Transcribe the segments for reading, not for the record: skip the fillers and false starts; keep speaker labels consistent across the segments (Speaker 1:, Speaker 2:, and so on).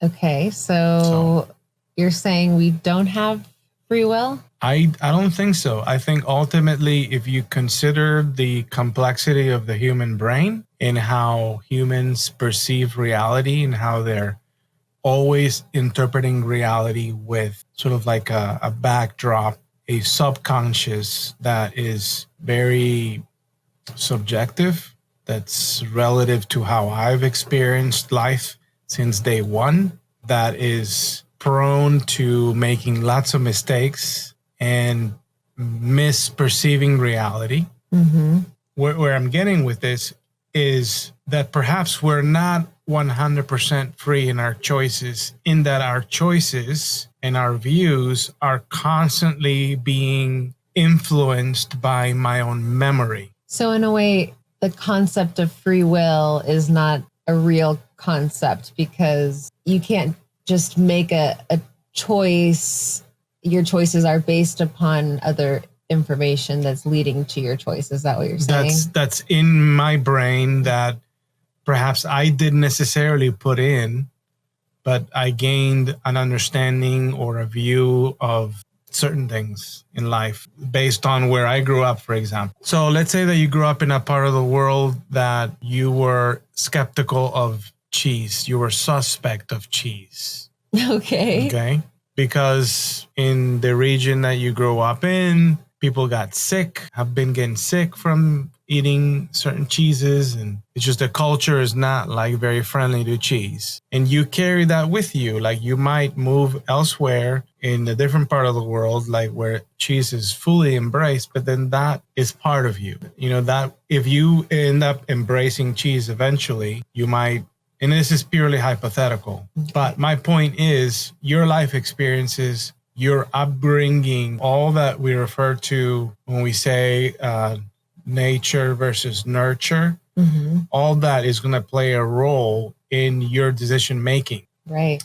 Speaker 1: Okay, so you're saying we don't have free will?
Speaker 2: I don't think so. I think ultimately, if you consider the complexity of the human brain and how humans perceive reality and how they're always interpreting reality with sort of like a backdrop, a subconscious that is very subjective, that's relative to how I've experienced life since day one, that is prone to making lots of mistakes and misperceiving reality.
Speaker 1: Mm-hmm.
Speaker 2: Where I'm getting with this is that perhaps we're not 100% free in our choices, in that our choices and our views are constantly being influenced by my own memory.
Speaker 1: So in a way, the concept of free will is not a real concept because you can't just make a choice. Your choices are based upon other information that's leading to your choice. Is that what you're saying?
Speaker 2: That's in my brain that perhaps I didn't necessarily put in, but I gained an understanding or a view of certain things in life based on where I grew up, for example. So let's say that you grew up in a part of the world that you were skeptical of cheese. You were suspect of cheese. Okay. Because in the region that you grew up in, people got sick, have been getting sick from eating certain cheeses, and it's just the culture is not like very friendly to cheese. And you carry that with you. Like you might move elsewhere in a different part of the world, like where cheese is fully embraced, but then that is part of you. You know, that if you end up embracing cheese eventually, you might, and this is purely hypothetical, but my point is your life experiences, your upbringing, all that we refer to when we say nature versus nurture, all that is going to play a role in your decision making.
Speaker 1: Right.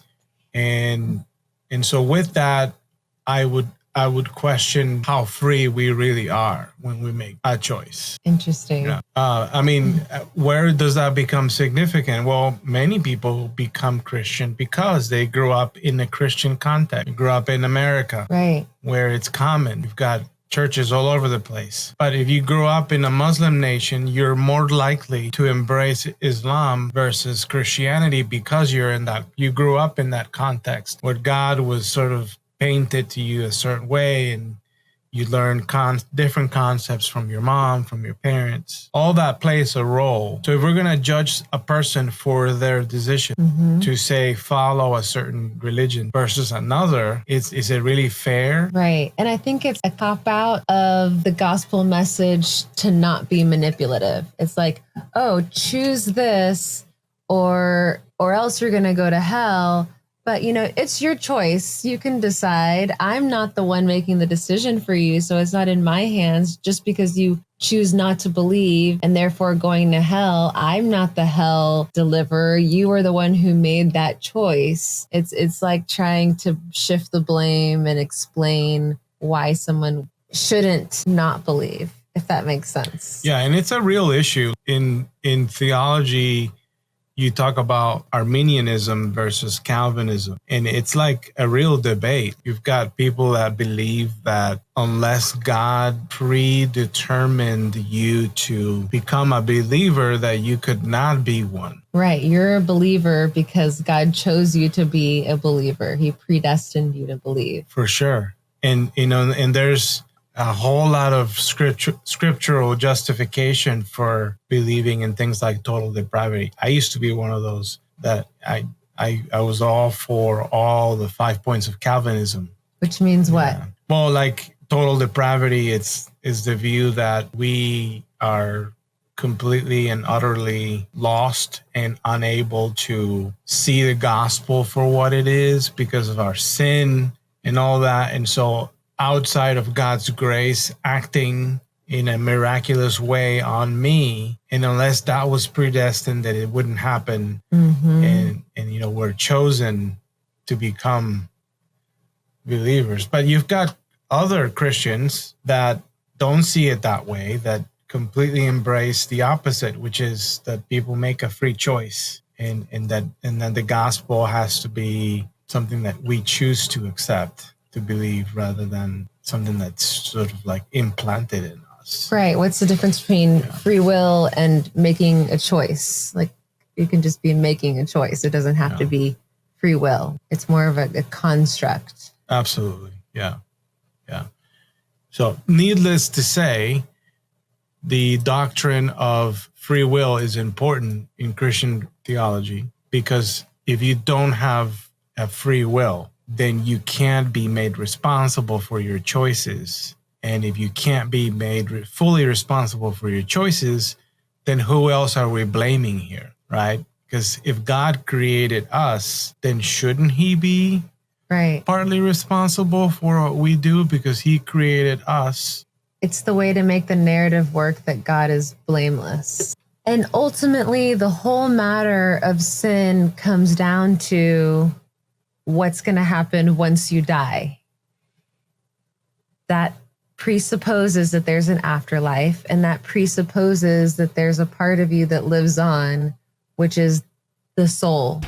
Speaker 2: And so with that, I would question how free we really are when we make a choice.
Speaker 1: Interesting.
Speaker 2: Yeah. I mean, where does that become significant? Well, many people become Christian because they grew up in a Christian context, grew up in America,
Speaker 1: right,
Speaker 2: where it's common. You've got churches all over the place. But if you grew up in a Muslim nation, you're more likely to embrace Islam versus Christianity because you grew up in that context where God was sort of painted to you a certain way, and you learn different concepts from your mom, from your parents. All that plays a role. So if we're going to judge a person for their decision to say follow a certain religion versus another, is it really fair?
Speaker 1: Right. And I think it's a cop-out of the gospel message to not be manipulative. It's like, oh, choose this or else you're going to go to hell. But, you know, it's your choice. You can decide. I'm not the one making the decision for you, so it's not in my hands. Just because you choose not to believe and therefore going to hell, I'm not the hell deliverer. You are the one who made that choice. It's like trying to shift the blame and explain why someone shouldn't not believe, if that makes sense.
Speaker 2: Yeah, and it's a real issue in theology. You talk about Arminianism versus Calvinism, and it's like a real debate. You've got people that believe that unless God predetermined you to become a believer, that you could not be one.
Speaker 1: Right. You're a believer because God chose you to be a believer. He predestined you to believe.
Speaker 2: For sure. And, you know, and there's a whole lot of scriptural justification for believing in things like total depravity. I used to be one of those that I was all for all the 5 points of Calvinism.
Speaker 1: Which means what?
Speaker 2: Yeah. Well, like total depravity, is the view that we are completely and utterly lost and unable to see the gospel for what it is because of our sin and all that. And so outside of God's grace acting in a miraculous way on me, and unless that was predestined that it wouldn't happen, and you know, we're chosen to become believers. But you've got other Christians that don't see it that way, that completely embrace the opposite, which is that people make a free choice. and that the gospel has to be something that we choose to accept, to believe, rather than something that's sort of like implanted in us.
Speaker 1: Right. What's the difference between free will and making a choice? Like, you can just be making a choice. It doesn't have to be free will. It's more of a construct.
Speaker 2: Absolutely. Yeah. Yeah. So needless to say, the doctrine of free will is important in Christian theology, because if you don't have a free will, then you can't be made responsible for your choices. And if you can't be made fully responsible for your choices, then who else are we blaming here, right? Because if God created us, then shouldn't he be partly responsible for what we do, because he created us?
Speaker 1: It's the way to make the narrative work that God is blameless. And ultimately, the whole matter of sin comes down to what's going to happen once you die. That presupposes that there's an afterlife, and that presupposes that there's a part of you that lives on, which is the soul.